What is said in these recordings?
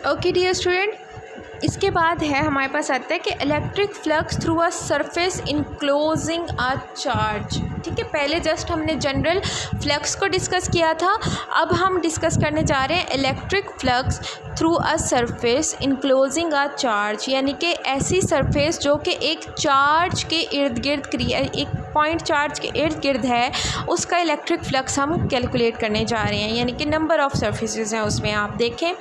Okay dear student, इसके बाद है हमारे पास आता है कि electric flux through a surface enclosing a charge. ठीक है, पहले जस्ट हमने जनरल फ्लक्स को डिस्कस किया था, अब हम डिस्कस करने जा रहे हैं electric flux through a surface enclosing a charge, यानी कि ऐसी सरफेस जो कि एक चार्ज के इर्द गिर्द एक पॉइंट चार्ज के इर्द गिर्द है, उसका इलेक्ट्रिक फ्लक्स हम कैलकुलेट करने जा रहे हैं, यानी कि नंबर ऑफ़ सरफेसेस हैं उसमें। आप देखें,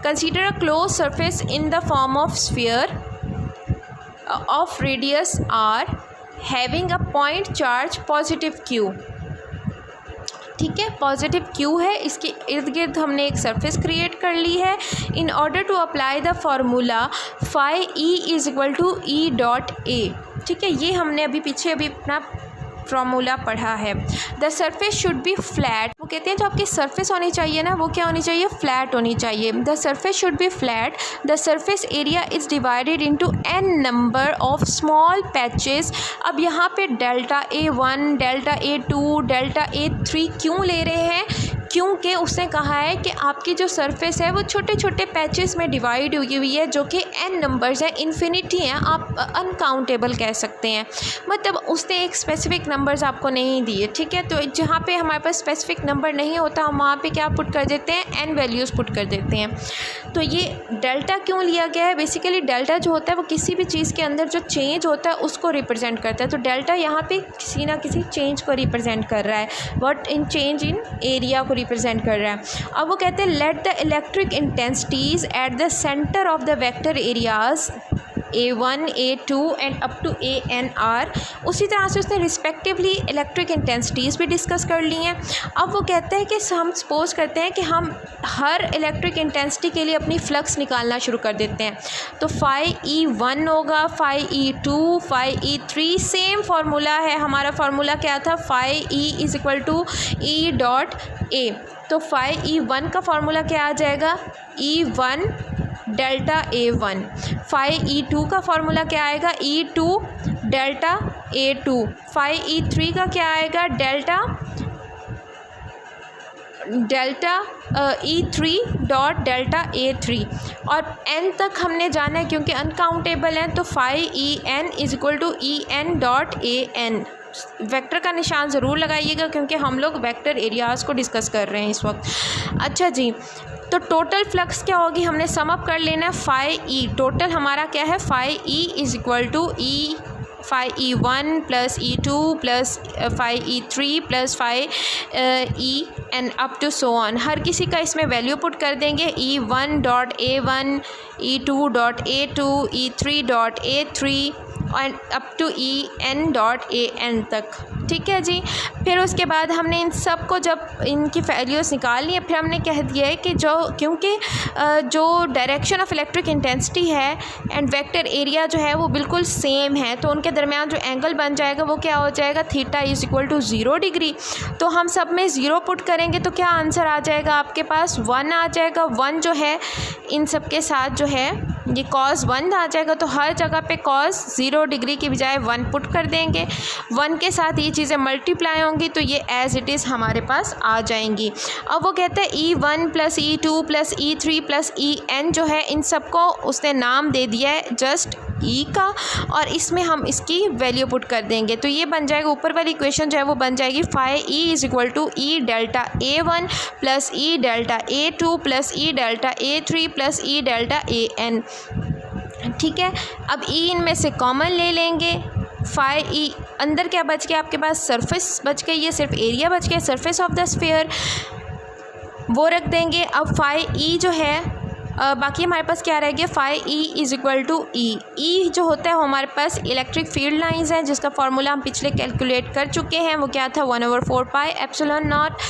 consider a closed surface in the form of sphere of radius R having a point charge positive Q. ठीक है, पॉजिटिव क्यू है, इसके इर्द गिर्द हमने एक सरफेस क्रिएट कर ली है। In order to apply the formula phi E is equal to E dot A. ठीक है, ये हमने अभी अपना फार्मूला पढ़ा है। The surface should be flat, वो कहते हैं जो आपकी सरफेस होनी चाहिए ना, वो क्या होनी चाहिए, फ्लैट होनी चाहिए। The surface should be flat, the surface area is divided into n number of small patches. अब यहाँ पे delta A1, delta A2, delta A3 क्यों ले रहे हैं? क्योंकि उसने कहा है कि आपकी जो सरफेस है वो छोटे छोटे पैचेस में डिवाइड हुई है, जो कि n नंबर्स हैं, इन्फिनिटी हैं, आप अनकाउंटेबल कह सकते हैं। मतलब उसने एक स्पेसिफिक नंबर्स आपको नहीं दिए। ठीक है, तो जहाँ पे हमारे पास स्पेसिफिक नंबर नहीं होता, हम वहाँ पे क्या पुट कर देते हैं, n वैल्यूज़ पुट कर देते हैं। तो ये डेल्टा क्यों लिया गया है? बेसिकली डेल्टा जो होता है वो किसी भी चीज़ के अंदर जो चेंज होता है उसको रिप्रेजेंट करता है। तो डेल्टा यहाँ पे किसी ना किसी चेंज को रिप्रेजेंट कर रहा है, what in change in area को रिप्रेजेंट कर रहा है। अब वो कहते हैं let the electric intensities at the centre of the vector areas A1, A2 and up to ANR। उसी तरह से उसने रिस्पेक्टिवली इलेक्ट्रिक इंटेंसिटीज़ भी डिस्कस कर ली हैं। अब वो कहते हैं कि हम सपोज करते हैं कि हम हर इलेक्ट्रिक इंटेंसिटी के लिए अपनी फ्लक्स निकालना शुरू कर देते हैं। तो फाई E1 होगा, phi E2, phi E3, same formula है। हमारा फार्मूला क्या था, phi E is equal to E dot A। तो फाई E1 का फार्मूला क्या आ जाएगा, E1 delta A1। Phi E2 का फार्मूला क्या आएगा, E2 delta A2। Phi E3 का क्या आएगा, delta E3 dot delta A3। और n तक हमने जाना है क्योंकि अनकाउंटेबल है, तो phi EN is equal to EN dot AN। Vector का निशान ज़रूर लगाइएगा क्योंकि हम लोग वेक्टर एरियाज़ को डिस्कस कर रहे हैं इस वक्त। अच्छा जी, तो टोटल फ्लक्स क्या होगी, हमने सम अप कर लेना है फाई ई। टोटल हमारा क्या है, phi E is equal to E phi E1 plus E2 plus phi E3 plus phi E and up to so on. हर किसी का इसमें वैल्यू पुट कर देंगे, E1 dot A1, E2 dot A2, E3 dot A3 and up to EN dot AN तक। ठीक है जी, फिर उसके बाद हमने इन सब को जब इनकी वैल्यूज़ निकाल ली है, फिर हमने कह दिया है कि क्योंकि जो डायरेक्शन ऑफ इलेक्ट्रिक इंटेंसिटी है एंड वेक्टर एरिया जो है वो बिल्कुल सेम है, तो उनके दरमियान जो एंगल बन जाएगा वो क्या हो जाएगा, theta is equal to 0 degree. तो हम सब में 0 पुट करेंगे तो क्या आंसर आ जाएगा आपके पास, 1 आ जाएगा। 1 जो है इन सब के साथ जो है ये cos 1 आ जाएगा, तो हर जगह पे cos 0 डिग्री की बजाय 1 पुट कर देंगे। 1 के साथ ये चीज़ें मल्टीप्लाई होंगी तो ये एज़ इट इज़ हमारे पास आ जाएंगी। अब वो कहते हैं E1 plus E2 plus E3 plus EN जो है, इन सबको उसने नाम दे दिया है जस्ट E का, और इसमें हम इसकी वैल्यू पुट कर देंगे तो ये बन जाएगा, ऊपर वाली इक्वेशन जो है वो बन जाएगी phi E is equal to E delta A1 plus E delta A2 plus E delta A3 plus E delta AN। ठीक है, अब E इनमें से कॉमन ले लेंगे। फाई E अंदर क्या बच गया आपके पास, सरफेस बच गई है, सिर्फ एरिया बच गया, सरफेस ऑफ द स्फीयर, वो रख देंगे। अब फाई E जो है बाकी हमारे पास क्या रह गया, phi E is equal to E जो होता है वो हमारे पास इलेक्ट्रिक फील्ड लाइंस हैं, जिसका फार्मूला हम पिछले कैलकुलेट कर चुके हैं। वो क्या था, 1/4 pi epsilon not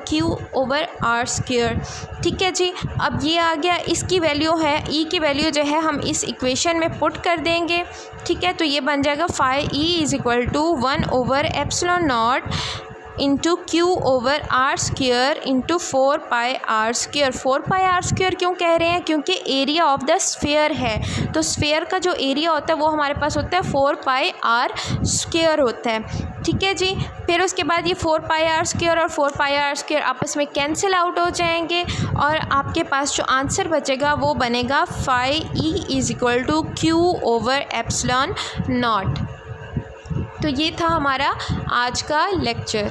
Q over R square. ठीक है जी, अब ये आ गया, इसकी वैल्यू है E की वैल्यू जो है हम इस इक्वेशन में पुट कर देंगे। ठीक है, तो ये बन जाएगा phi E is equal to 1/एप्सिलॉन not into Q over R square into 4 pi R square. 4 pi R square क्यों कह रहे हैं, क्योंकि एरिया ऑफ द स्फीयर है, तो स्फीयर का जो एरिया होता है वो हमारे पास होता है 4 पाई R स्क्वायर होता है। ठीक है जी। फिर उसके बाद ये 4πr² और 4πr² आपस में कैंसिल आउट हो जाएंगे और आपके पास जो आंसर बचेगा वो बनेगा phi E = Q/ε0। तो ये था हमारा आज का लेक्चर।